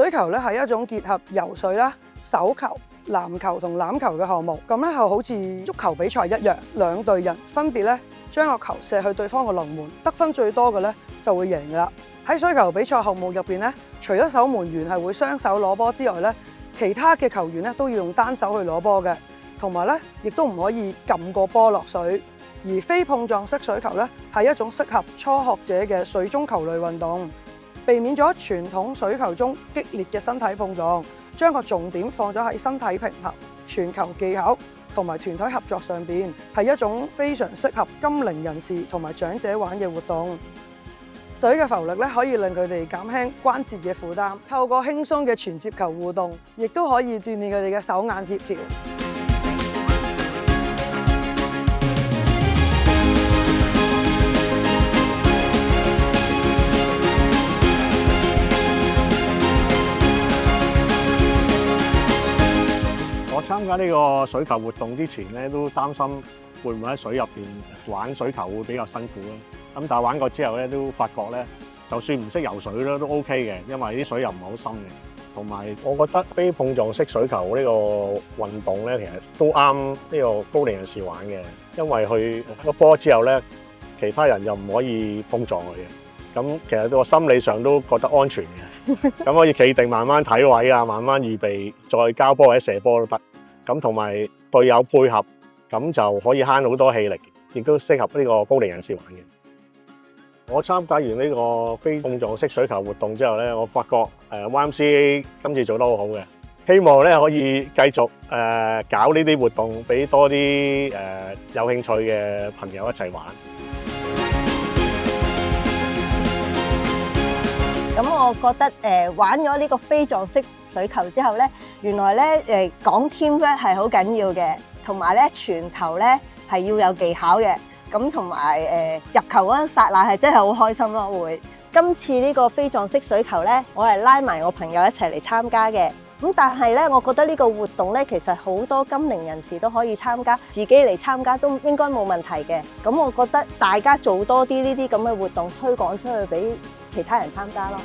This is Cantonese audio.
水球咧係一種結合游水啦、手球、籃球同欖球嘅項目。咁咧係好似足球比賽一樣，兩隊人分別咧將個球射去對方嘅龍門，得分最多嘅咧就會贏㗎啦。喺水球比賽項目入邊咧，除咗守門員係會雙手攞波之外咧，其他嘅球員咧都要用單手去攞波嘅，同埋咧亦都唔可以撳個波落水。而非碰撞式水球咧係一種適合初學者嘅水中球類運動，避免咗傳統水球中激烈嘅身體碰撞，將個重點放咗喺身體平衡、傳球技巧同埋團體合作上邊，係一種非常適合金齡人士同埋長者玩嘅活動。水嘅浮力咧可以令佢哋減輕關節嘅負擔，透過輕鬆嘅傳接球互動，亦都可以鍛鍊佢哋嘅手眼協調。我參加呢個水球活動之前咧，都擔心會唔會喺水入邊玩水球會比較辛苦啦。咁但係玩過之後咧，都發覺咧，就算唔識游水咧都 OK 嘅，因為啲水又唔係好深嘅。同埋我覺得非碰撞式水球呢個運動咧，其實都啱呢個高齡人士玩嘅，因為佢個波之後咧，其他人又唔可以碰撞佢嘅。咁其實個心理上都覺得安全嘅，咁可以企定慢慢睇位啊，慢慢預備再交波或者射波都得。咁同埋隊友配合，咁就可以慳好多氣力，亦都適合呢個高齡人士玩嘅。我參加完呢個非碰撞式水球活動之後咧，我發覺YMCA 今次做得好好嘅，希望咧可以繼續搞呢啲活動，俾多啲有興趣嘅朋友一齊玩。咁我覺得玩咗呢個非撞式水球之後咧，原來咧講 teamwork 係好緊要嘅，同埋咧傳球咧係要有技巧嘅，咁同埋入球嗰陣剎那係真係好開心咯會。今次呢個非撞式水球咧，我係拉埋我朋友一齊嚟參加嘅。咁但係咧，我覺得呢個活動咧，其實好多金齡人士都可以參加，自己嚟參加都應該冇問題嘅。咁我覺得大家做多啲呢啲咁嘅活動，推廣出去俾其他人參加咯。